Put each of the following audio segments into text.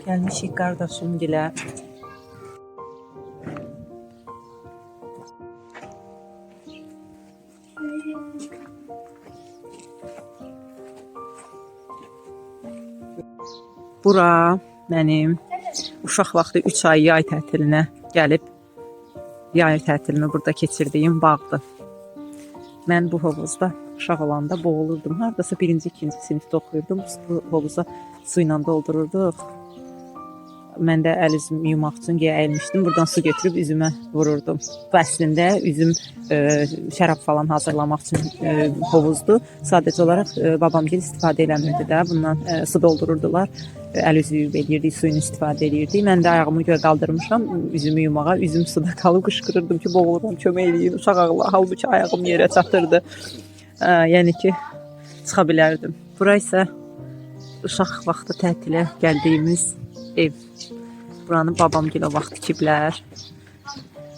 Gəlmişik qardaşım gilə. Bura mənim uşaq vaxtı 3 ay yay tətilinə gəlib yay tətilini burada keçirdiyim bağdır. Mən bu hovuzda uşaq olanda boğulurdum. Hardasa 1-ci, 2-ci sinifdə oxuyurdum. Bu hovuza su ilə doldururduq. Mən də əl üzümü yumaq üçün əyilmişdim. Buradan su götürüb üzümə vururdum. Bu əslində üzüm şərab falan hazırlamaq üçün hovuzdur. Sadəcə olaraq babamgil istifadə eləmirdi də. Bundan su doldururdular. Əl üzü yuyub eləyirdik, suyunu istifadə eləyirdik. Mən də ayağımı göyə qaldırmışam üzümü yumağa. Üzüm suda qalıb qışqırırdım ki, boğuluram, kömək eləyin, uşaq ağla. Halbuki ayağım yerə çatırdı. Yəni ki, çıxa bilərdim. Bura isə uşaq vaxtı tətilə gəldiyimiz ev. Buranı babamgil o vaxt tikiblər.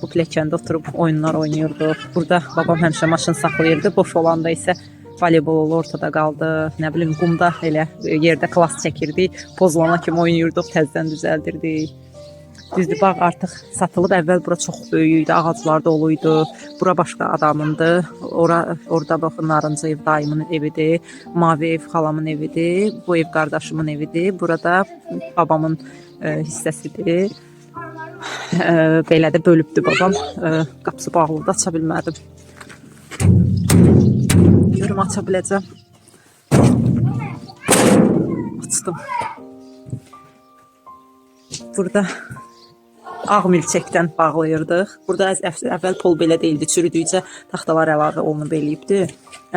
Bu pilləkəndə oturub oyunlar oynayırdıq. Burada babam həmişə maşın saxlayırdı. Boş olanda isə voleybol ortada qaldı. Nə bilim, qumda elə yerdə klass çəkirdik. Pozlana kimi oynayırdıq, təzədən düzəldirdik. Düzdür, bağ artıq satılıb. Əvvəl bura çox böyük idi, ağaclar doluydu. Bura başqa adamındı. Orada baxın, Narıncıyev dayımın evidir. Mavi ev xalamın evidir. Bu ev qardaşımın evidir. Burada babamın hissəsidir. Belə də bölübdür babam. Qapısı bağlıdır, aça bilmədim. Görüm, aça biləcəm. Açdım. Burada ağ milçəkdən bağlayırdıq. Burada əvvəl pol belə deyildi, çürüdükcə taxtalar əlavə olunub eləyibdi.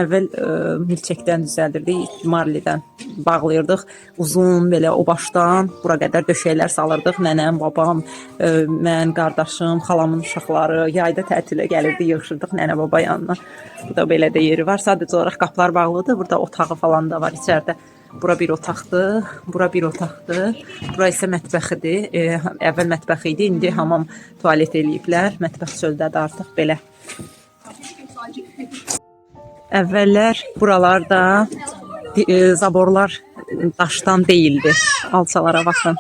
Əvvəl milçəkdən düzəldirdik, marlidən bağlayırdıq. Uzun belə o başdan bura qədər döşəklər salırdıq. Nənəm, babam, mən, qardaşım, xalamın uşaqları yayda tətilə gəlirdi, yığışırdıq nənə baba yanına. Burada belə də yeri var. Sadəcə olaraq qapılar bağlıdır. Burada otağı falan da var içəridə. Bura bir otaqdır, bura bir otaqdır. Bura isə mətbəxidir. Əvvəl mətbəx idi, indi hamam tualet eləyiblər. Mətbəx çöldədir artıq belə. Əvvəllər buralarda zaborlar daşdan deyildi. Alçalara baxın.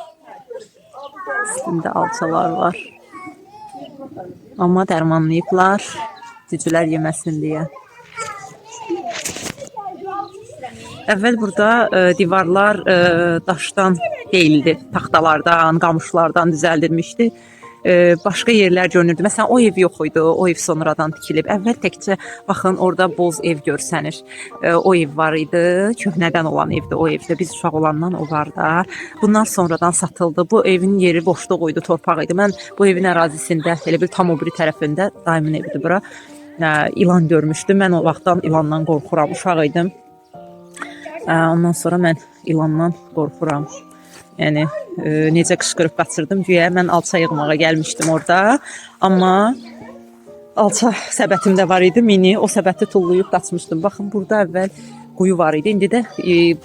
Üstündə alçalar var. Amma dərmanlayıblar, cücülər yeməsin deyə. Əvvəl burada divarlar daşdan deyildi, taxtalardan, qamışlardan düzəldilmişdi. Başqa yerlər görünürdü. Məsələn, o ev yox idi, o ev sonradan tikilib. Əvvəl təkcə, baxın, orada boz ev görsənir. O ev var idi, köhnədən olan evdir o evdə. Biz uşaq olandan o var da. Bundan sonradan satıldı. Bu evin yeri boşluq idi, torpaq idi. Mən bu evin ərazisində, elə bir tam o biri tərəfində, dayımın evidir bura, ilan görmüşdüm. Mən o vaxtdan ilandan qorxuram, uşaq idim. Ondan sonra mən ilandan qorxuram. Yəni, necə qışqırıb qaçırdım güya. Mən alça yığmağa gəlmişdim orada. Amma alça səbətimdə var idi, mini. O səbəti tullayıb qaçmışdım. Baxın, burada əvvəl quyu var idi. İndi də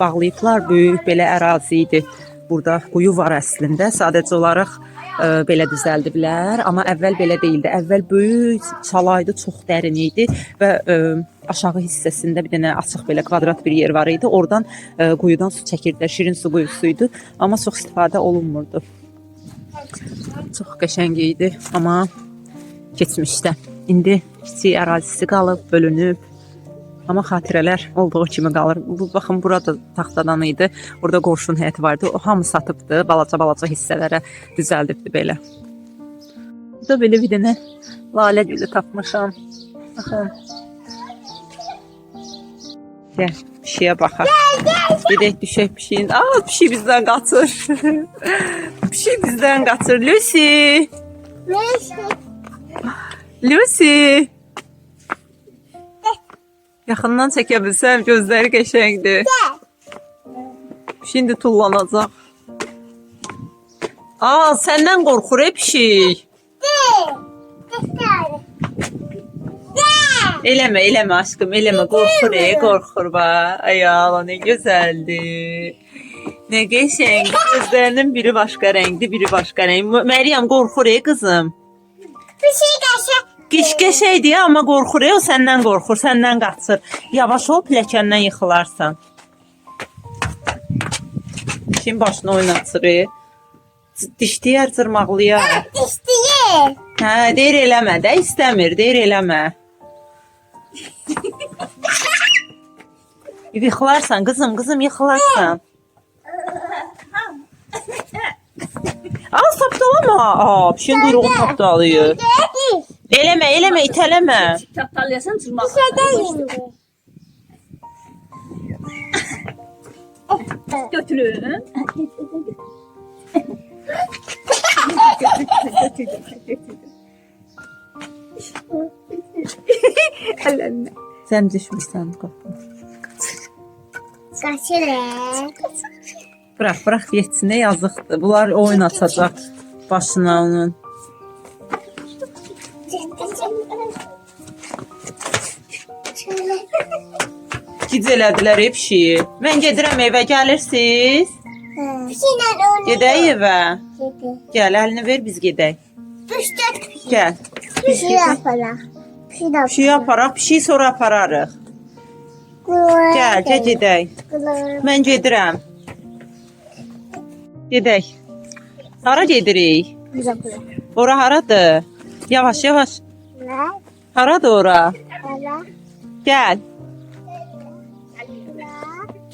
bağlayıblar, böyük belə ərazi idi. Burada quyu var əslində. Sadəcə olaraq belə düzəldiblər. Amma əvvəl belə deyildi. Əvvəl böyük çalaydı, çox dərin idi və aşağı hissəsində bir dənə açıq belə kvadrat bir yer var idi. Oradan quyudan su çəkirdilər. Şirin su quyusuydu. Amma çox istifadə olunmurdu. Çox qəşəng idi. Amma keçmişdə. İndi kiçik ərazisi qalıb, bölünüb. Amma xatirələr olduğu kimi qalır. Bu, baxın, burada taxtadan idi. Orada qonşunun həyəti vardı. O hamı satıbdı. Balaca-balaca hissələrə düzəldibdi belə. Burada belə bir dənə lalə gülü tapmışam. Baxın. Gəl, pişiyə baxaq. Gedək, düşək pişiyin. Aa, pişik bizdən qaçır. Pişik bizdən qaçır. Lucy! Lucy! Yaxından çəkə bilsəm, gözləri qəşəngdir. Şimdi tullanacaq. Aa, səndən qorxur pişik. Eləmə, eləmə aşkım, eləmə. Qorxur bax. Ay Allah, nə gözəldir. Nə qəşəng. Gözlərinin biri başqa rəngdir, biri başqa rəng. Məryəm qorxur qızım. Pişik qəşəng. Qəşəngdir, amma qorxur, o səndən qorxur, səndən qaçır. Yavaş ol, pilləkəndən yıxılarsan. Şimdi başını oynatır. Dişləyər, cırmaqlayar. İstəyir. Hə, deyir eləmə də, istəmir, deyir eləmə. Yıxılarsan qızım, yıxılarsan. Al, tapdalama. Bir şeyin quyruğunu tapdalayır. Eləmə, itələmə. Tapdalayasan cırmaq. Götürün. Əllərinə. Sən düşmürsən qapını. Qaçırır. Bırax, yetsin, yazıqdır. Bunlar oyun açacaq başına onun. Gic elədilər pişiyi. Mən gedirəm evə, gəlirsiniz? Pişiklə onu Gedək evə. yedi. Gəl, əlini ver, biz gedək. 3-4 Gəl. pişik yaparaq. Pişiyi aparaq, pişiyi sonra apararıq. Gəl, gedək. Mən gedirəm. Gedək. Hara gedirik? Ora haradır? Yavaş. Haradır ora? Gəl.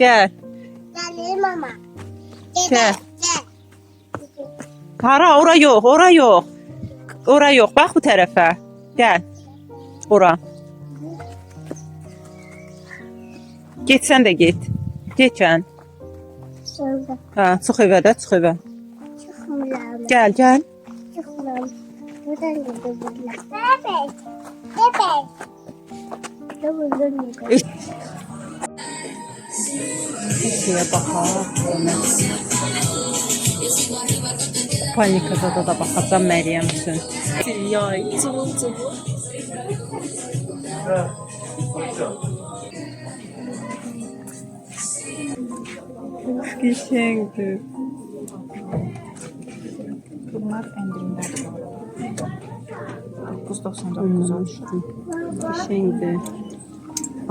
Gəl. Gəlir mama. Gəl. Hara? Ora yox. Ora yox. Bax bu tərəfə. Gəl. Ora. Getsən də get. Geçən. Şurada. Hə, çıx evə də, çıx evə. Çıxmıram. Gəl. Çıxmıram. Buradan gidiyorlar. Evet. Evet. Buradan gidiyorlar. Şuraya baxaq. Panikada da baxacam Məryəm üçün. Yay, cıvıl. Qəşəngdir. Bunlar endirimdə. 999 olmuş. Qəşəngdir.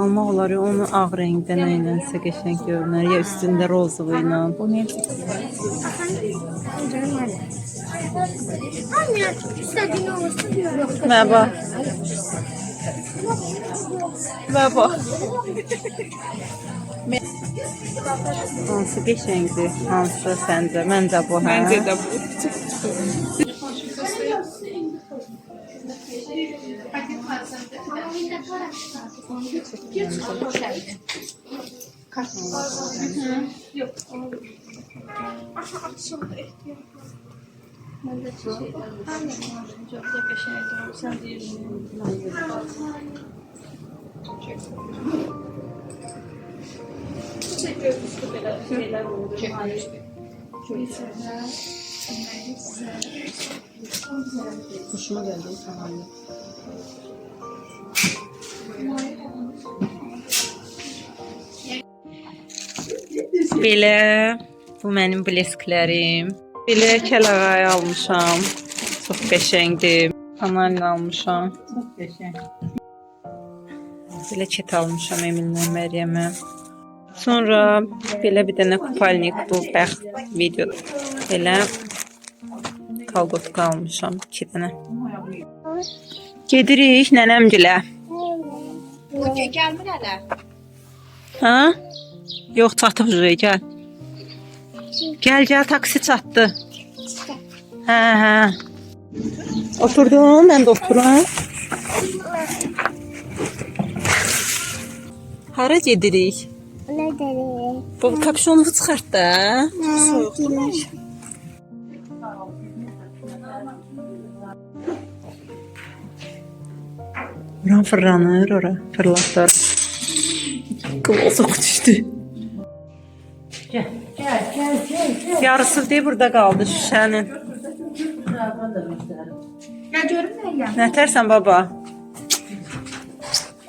Almaq olar, onu ağ rəngdə nə ilənsə qəşəng görünər. Ya üstündə rozığı ilə. Bu ne? Anne, istediğin olursa diyorum. Məba. Məba. Hansı qəşəngdir? Hansı səncə? Məncə bu, hə? Bence de bu. Hoşuma gəldi tamam. Belə bu mənim blesklərim. Belə kəlağayı almışam. Çox qəşəngdir. Kanalini almışam. Çox qəşəng. Belə çet almışam Eminlə Məryəmə. Sonra belə bir dənə kupalnik bu bəxt videoda. Belə kalgotka almışam 2 dənə. Gedirik nənəmgilə. Gelmir hele. Ha? Yox, çatıb üzrə, gəl. Gəl, taksi çatdı. Hə. Oturdum, mən də oturam. Hara gedirik? Ne dedi? Bu kapşonu çıxart da. Soğuk. Buran fırlanır, ora fırlatır. Qıvılcıq düşdü. Gəl. Yarısı deyib burada qaldı şüşənin. Ya görünmüyor ya. Nətərsən baba? Sen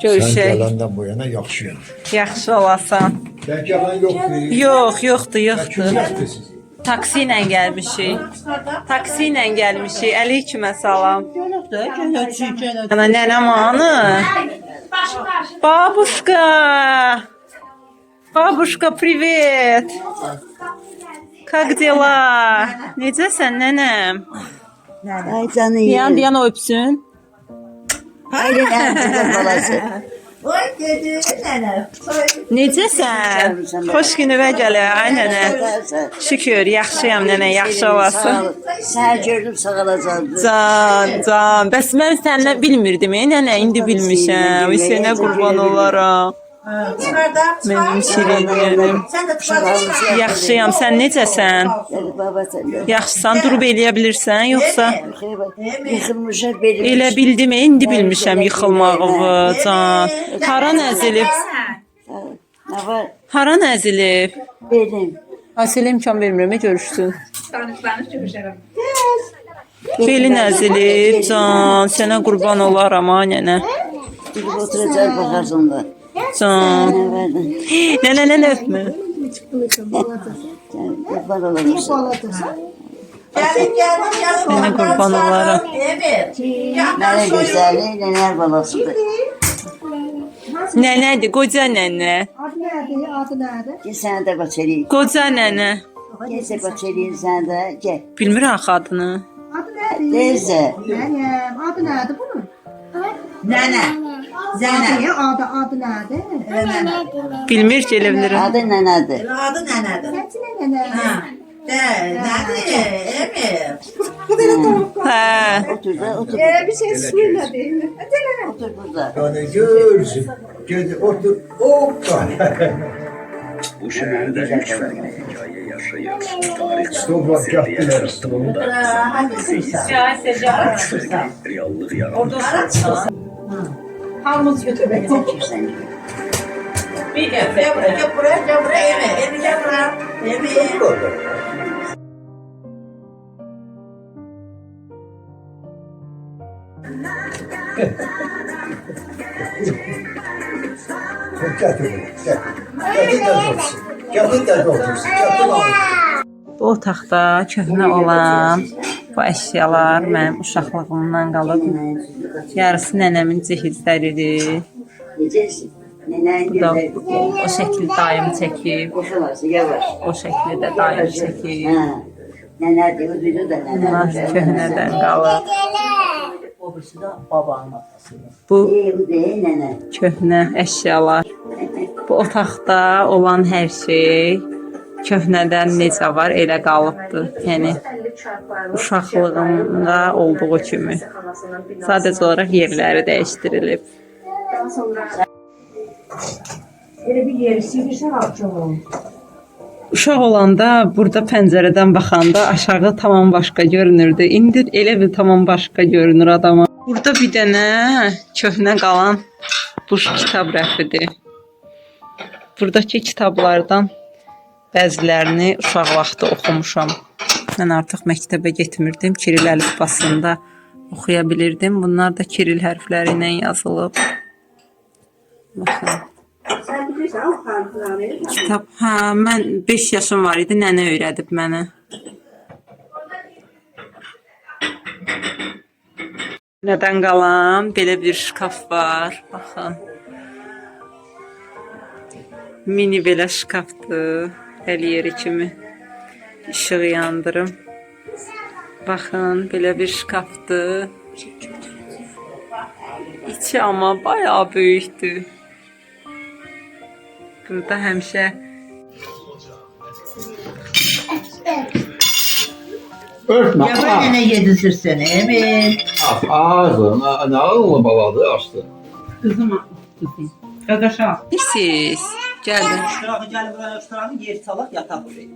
Görüşək. gələndən bu yana yaxşıyam. Yaxşı olasan. Sən gələn yoxdur. Yoxdur. Kim yaxdır sizi? Taksi ilə gəlmişik. Əleykümə salam. Ana nənəm anı. Babuşka, привет. Как dela? Necəsən nənəm? Ay canım. Diyan öpsün. Aynen amcamın balası. Oy dedi nene. Necəsən? Xoş günüvə gələ, ay nənə. Şükür, yaxşıyam nənə, yaxşı olasın. Səhər gördüm sağalacaqdı. Can. Bəs mən səndən bilmirdim, nənə, indi bilmişəm. Sənə qurban olaram. Nerede? Mənim şirinim. Sen de çıkardın. Yaxşıyam, sən necəsən? Dedi baba sen de. Yaxşısan, durub eləyə bilirsən, yoxsa? Yıkılmışlar benim. Elə bildim, indi bilmişəm yıxılmağı, can. Hara nəzilib? Ne var? Hara nəzilib? Benim. Asilə imkan vermirəm, görüşsün. Danış görüşərəm. Beli nəzilib, can. Sənə qurban olaram, ha, nənə. Gidip oturacak bakarsın da. Can. Ne verdin? Nənə öpmə. Sen kurban olursun. Gelin gel. Sənə qurban olaram. Evet. Nene güzelliği neler balasıdır. Nənədir, qoca nənə. Gel sen de kaçırayım. Qoca nənə. Gel sen kaçırayım sen de. Gel. Bilmirəm axı adını. Teyze. Adı nədir bunun? Nene. Zeynep. Adı nədir? Bilmir ki, elə bilirəm. Adı nenedir? Adı nenedir? Səçinə nənə. Ha. Nedir? Evet. Hə. Otur da otur. Bir şey söylədi. Otur burada. Yani görsün. Gel otur. Hoppa. Bu şehirde üç farklı hikaye yaşayır. Tarih Stop bak yaptılar. Hangisi sen? reallık yaratır. Hamımız götürmək. Sen Gel buraya. Evet. Gel buraya. Evet. Getir bunu. Gel. Getir de otursun. Getir de otursun. Getir onu. Bu otaqda köhnə olan bu əşyalar mənim uşaqlığımdan qalıb. Yarısı nənəmin cihizləridir. necəsin? Nenen Bu da güzel. o şəkil dayım çəkib. Boşalasın yavaş. O şəkli də dayım çəkib. Ha. Nene diyor, duydu da nene. Bunlar köhnədən qalıb. Bu Bu değil nene. köhnə əşyalar. Bu otaqda olan hər şey köhnədən necə var, elə qalıbdı. Yəni uşaqlığımda olduğu kimi. Sadəcə olaraq yerləri dəyişdirilib. Uşaq olanda burada pəncərədən baxanda aşağı tamam başqa görünürdü. İndi elə bir tamam başqa görünür adama. Burada bir dənə köhnə qalan bu kitab rəfidir. Buradakı kitablardan bəzilərini uşaq vaxtı oxumuşam. Mən artıq məktəbə getmirdim. Kiril əlifbasında oxuya bilirdim. Bunlar da Kiril hərfləri ilə yazılıb. Baxın. Kitab, hə, mən 5 yaşım var idi, nənə öyrədib mənə. Nədən qalan belə bir şkaf var, baxın. Mini belə şkafdır, əl yeri kimi. İşığı yandırım. Baxın, belə bir şkafdır. İçi amma bayağı böyükdür. Burada həmişə Örtme. Ya ben ne yedirsin seni Emin? Ağzı, ne ağzı baladı açtı. Siz gəlin. Şuraya gel buraya şuraya yer salaq yataq buraya.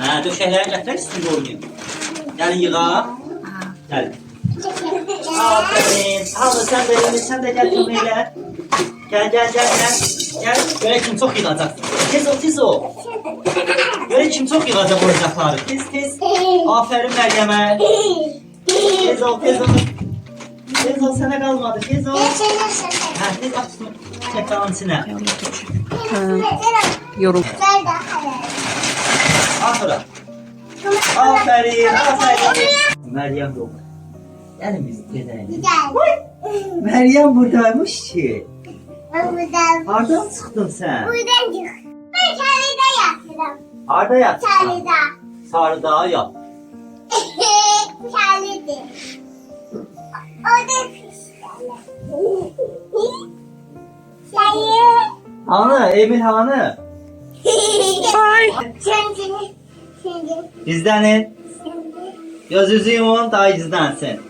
Hə, döşəkləri gətirək üstündə oynayın. Gəlin yığaq. Gəlin. Aferin. Al sen de elini, sen de gel bunu elə. Gel. Gel. Görək kim çox yığacaq. Tez ol. Görək kim çox yığacaq oyuncaqları. Tez. Aferin Məryəmə. Tez ol. Tez ol, sənə qalmadı. Tez ol. Hə, tez at şunu. Çəkranın içinə. Yorul. Aferin. Meryem yok. Gelin biz gidelim. Meryem buradaymış ki. Hardan çıktın sen? Buradan çık. Ben çarede yattım. Harda yattın? Çarede. Sarı daha yap. Kellidir. O da pişlerler. Sayı. Hanı, Emil hanı. Ay. Şimdi. İzlenin. Gözünüzü yumun daha izlensin.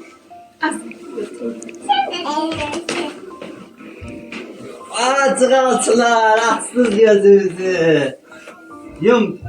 Aa, çıkarttılar. Açsız gözünüzü. Yum.